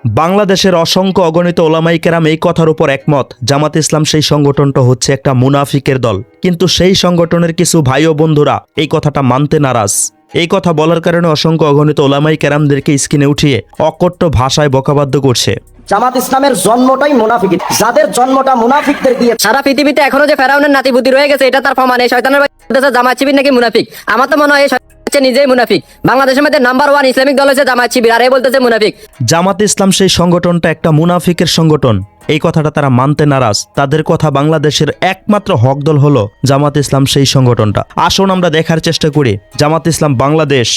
বাংলাদেশের অসংখ্য অগণিত ওলামাই কেরাম এই কথার উপর একমত, জামাত ইসলাম সেই সংগঠনটা হচ্ছে একটা মুনাফিকের দল। কিন্তু সেই সংগঠনের কিছু ভাই ও বন্ধুরা এই কথাটা মানতে নারাজ। এই কথা বলার কারণে অসংখ্য অগণিত ওলামাই কেরামদেরকে স্ক্রিনে উঠিয়ে অকট্য ভাষায় বকাবাদ্য করছে। জামাত ইসলামের জন্মটাই মুনাফিক, যাদের জন্মটা মুনাফিকদের দিয়ে। সারা পৃথিবীতে এখনো যে ফেরাউনের নাতিপুতি রয়ে গেছে এটা তার প্রমাণ। এই শয়তানের বাচ্চা জামাত শিবির নাকি মুনাফিক। আমার তো মনে হয় নিজেই মুনাফিক। বাংলাদেশের মধ্যে নাম্বার 1 ইসলামিক দল হচ্ছে জামাত শিবির, আর এই বলতেছে মুনাফিক। জামাত ইসলাম সেই সংগঠনটা একটা মুনাফিকের সংগঠন, এই কথাটা তারা মানতে নারাজ। তাদের কথা বাংলাদেশের একমাত্র হক দল হলো জামাত ইসলাম সেই সংগঠনটা। আসুন আমরা দেখার চেষ্টা করি জামাত ইসলাম বাংলাদেশ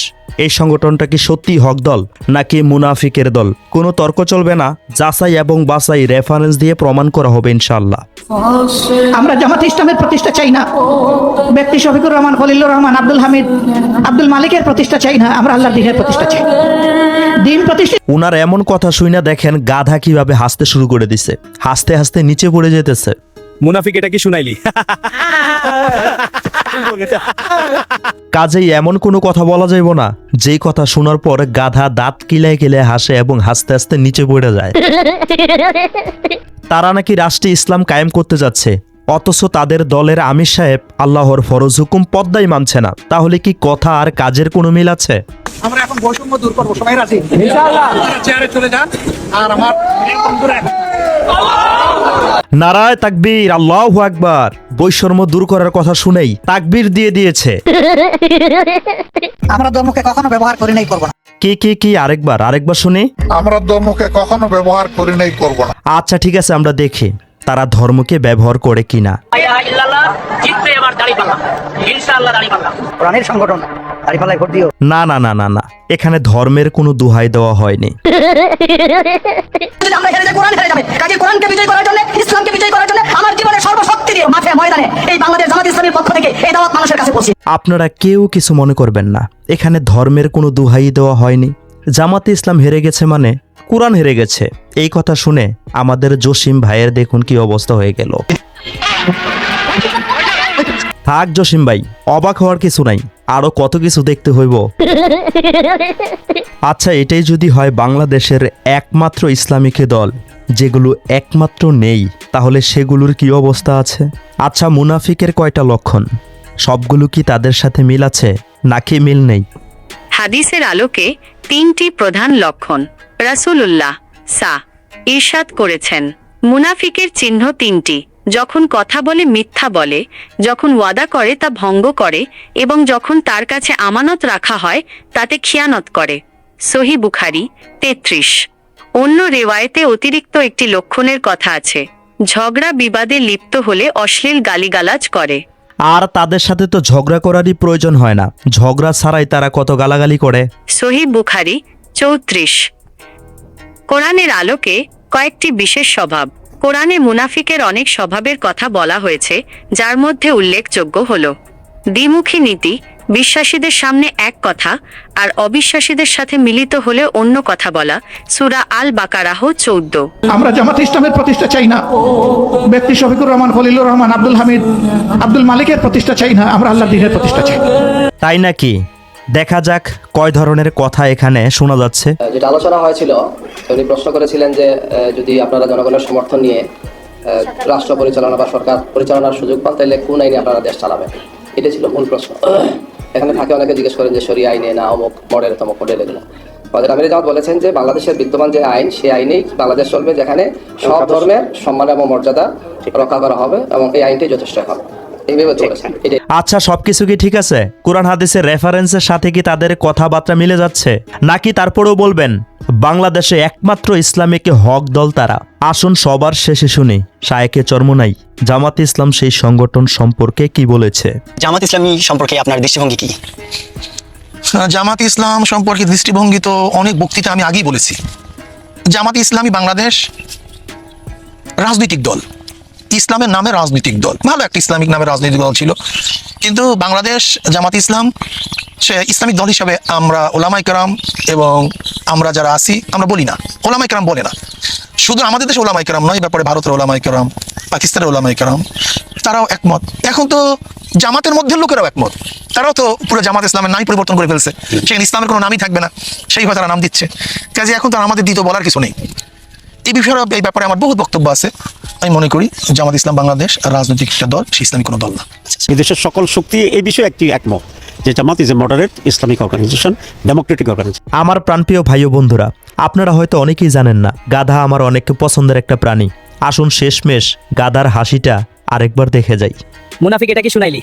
এই সংগঠনটা কি সত্যি হক দল নাকি মুনাফিকের দল। কোনো তর্ক চলবে না, যাচাই এবং বাছাই রেফারেন্স দিয়ে প্রমাণ করা হবে ইনশাআল্লাহ। আমরা জামাত ইসলামের প্রতিষ্ঠা চাই না, ব্যক্তি শফিকুর রহমান, খলিলুর রহমান, আব্দুল হামিদ, আব্দুল মালিকের প্রতিষ্ঠা চাই না। আমরা আল্লাহর দ্বীনের প্রতিষ্ঠা চাই। দ্বীন প্রতিষ্ঠা। উনার এমন কথা শুনে দেখেন গাধা কিভাবে হাসতে শুরু করে দিছে, হাসতে হাসতে নিচে পড়ে যেতেছে। মুনাফিক এটা কি শুনাইলি? কাজেই এমন কোনো কথা বলা যাইব না যেই কথা শোনার পর গাধা দাঁত কিলায় কিলায় হাসে এবং হাসতে হাসতে নিচে পড়ে যায়। তারা নাকি রাষ্ট্রে ইসলাম কায়েম করতে যাচ্ছে, অথচ তাদের দলের আমির সাহেব আল্লাহর ফরজ হুকুম পদ্মাই মানছে না। তাহলে কি কথা আর কাজের কোনো মিল আছে? আমরা এখন বৈষম্য দূর করবো, সবাই রাজি ইনশাআল্লাহ। চেয়ারে চলে যান আর আমার বন্ধুরা নারায়ে তাকবীর, আল্লাহু আকবার। বৈষম্য দূর করার কথা শুনেই তাকবীর দিয়ে দিয়েছে। আমরা ধর্মকে কখনো ব্যবহার করি নাই, করবো না। কি আরেকবার শুনি। আমরা ধর্মকে কখনো ব্যবহার করি নাই, করব না। আচ্ছা ঠিক আছে, আমরা দেখি তারা ধর্মকে ব্যবহার করে কিনা। কোরআনের সংগঠন দাড়িপাল্লায় ভোট দিও। না না না না না, এখানে ধর্মের কোনো দোহাই দেওয়া হয়নি। আমরা হেরে যাই, কোরআন হেরে যাবে। কাজে কোরআনকে বিজয় করার জন্য, ইসলামকে বিজয় করার জন্য আমার জীবনের সর্বশক্তি দিয়ে মাঠে ময়দানে এই বাংলাদেশ জামাত ইসলামের পক্ষ থেকে এই দাওয়াত মানুষের কাছে পৌঁছে। আপনারা কেউ কিছু মনে করবেন না, এখানে ধর্মের কোনো দোহাই দেওয়া হয়নি। জামাতে ইসলাম হেরে গেছে মানে কোরআন হেরে গেছে, এই কথা শুনে আমাদের জসিম ভাইয়ের দেখুন কি অবস্থা হয়ে গেল। থাক জসিম ভাই, অবাক হওয়ার কিছু নাই, আরো কত কিছু দেখতে হইব। আচ্ছা, এটাই যদি হয় বাংলাদেশের একমাত্র ইসলামিক দল যেগুলো একমাত্র নেই, তাহলে সেগুলোর কি অবস্থা আছে? আচ্ছা, মুনাফিকের কয়টা লক্ষণ, সবগুলো কি তাদের সাথে মিল আছে নাকি মিল নেই? হাদিসের আলোকে 3টি প্রধান লক্ষণ রাসূলুল্লাহ ইরশাদ করেছেন। মুনাফিকের চিহ্ন 3টি: যখন কথা বলে মিথ্যা বলে, যখন ওয়াদা করে তা ভঙ্গ করে, এবং যখন তার কাছে আমানত রাখা হয় তাতে খিয়ানত করে। সহিহ বুখারী 33। অন্য রেওয়ায়েতে অতিরিক্ত একটি লক্ষণের কথা আছে: ঝগড়া বিবাদে লিপ্ত হলে অশ্লীল গালিগালাজ করে। আর তাদের সাথে তো ঝগড়া করারই প্রয়োজন হয় না, ঝগড়া ছাড়াই তারা কত গালাগালি করে। সহিহ বুখারী 34। কোরআনের আলোকে কয়েকটি বিশেষ স্বভাব। কোরআনে মুনাফিকের অনেক স্বভাবের কথা বলা হয়েছে, যার মধ্যে উল্লেখযোগ্য হল দ্বিমুখী নীতি, বিশ্বাসীদের সামনে এক কথা আর অবিশ্বাসীদের সাথে মিলিত হলে অন্য কথা বলা। সূরা আল বাকারাহ 14। আমরা জামাত ইসলামের প্রতিষ্ঠা চাই না, ব্যক্তি শফিকুর রহমান, খলিলুর রহমান, আব্দুল হামিদ, আব্দুল মালিকের প্রতিষ্ঠা চাই না। আমরা আল্লাহর দ্বীনের প্রতিষ্ঠা চাই। তাই নাকি? দেখা যাক কয় ধরনের কথা এখানে শোনা যাচ্ছে। যেটা আলোচনা হয়েছিল, উনি প্রশ্ন করেছিলেন যে যদি আপনারা জনগণের সমর্থন নিয়ে রাষ্ট্র পরিচালনা বা সরকার পরিচালনার সুযোগ পান, তাহলে কোন আইনে আপনারা দেশ চালাবেন? এটা ছিল মূল প্রশ্ন। এখানে থাকে অনেকে জিজ্ঞেস করেন যে শরিয়া আইনে না অমুক মডেল তমুক মডেল, এগুলো। আমাদের আমির জামাত বলেছেন যে বাংলাদেশের বিদ্যমান যে আইন, সেই আইনেই বাংলাদেশ চলবে, যেখানে সব ধর্মের সম্মান এবং মর্যাদা রক্ষা করা হবে, এবং এই আইনটাই যথেষ্ট হবে। আচ্ছা, সবকিছু কি ঠিক আছে? কোরআন হাদিসের রেফারেন্সের সাথে কি তাদের কথাবার্তা মিলে যাচ্ছে, নাকি তারপরেও বলবেন বাংলাদেশে একমাত্র ইসলামিক হক দল তারা? আসুন সবার শেষে শুনি শায়েকে চরমোনাই জামাত ইসলাম সেই সংগঠন সম্পর্কে কি বলেছে। জামাত ইসলামী সম্পর্কে আপনার দৃষ্টিভঙ্গি কি? জামাত ইসলাম সম্পর্কে দৃষ্টিভঙ্গি তো অনেক বক্তৃতা আমি আগেই বলেছি। জামাত ইসলামী বাংলাদেশ রাজনৈতিক দল, ইসলামের নামে রাজনৈতিক দল, ভালো একটা ইসলামিক নামে রাজনৈতিক দল ছিল। কিন্তু বাংলাদেশ জামাত ইসলাম সে ইসলামিক দল হিসাবে আমরা ওলামাই কেরাম এবং আমরা যারা আছি আমরা বলি না, ওলামাই কেরাম বলে না। শুধু আমাদের দেশে ওলামাই কেরাম নয়, ব্যাপারে ভারতের ওলামাই কেরাম, পাকিস্তানের ওলামাই কেরাম, তারাও একমত। এখন তো জামাতের মধ্যে লোকেরাও একমত, তারাও তো পুরো জামাত ইসলামের নামই পরিবর্তন করে ফেলছে। সেখানে ইসলামের কোনো নামই থাকবে না, সেইভাবে তারা নাম দিচ্ছে। কাজে এখন তো আমাদের দ্বিতীয় বলার কিছু নেই। এই বিষয়ে এই ব্যাপারে আমার বহুত বক্তব্য আছে। আমি মনে করি জামাত ইসলাম বাংলাদেশ রাজনৈতিক একটা দল, সে ইসলামিক কোনো দল না। এই দেশের সকল শক্তি এই বিষয়ে একটি একমত যে Jamaat is a moderate Islamic organisation, democratic organisation. আমার প্রাণপ্রিয় ভাই ও বন্ধুরা, আপনারা হয়তো অনেকেই জানেন না, গাধা আমার অনেক পছন্দের একটা প্রাণী। আসুন শেষমেশ গাধার হাসিটা আরেকবার দেখে যাই। মুনাফিক এটা কি শুনাইলি?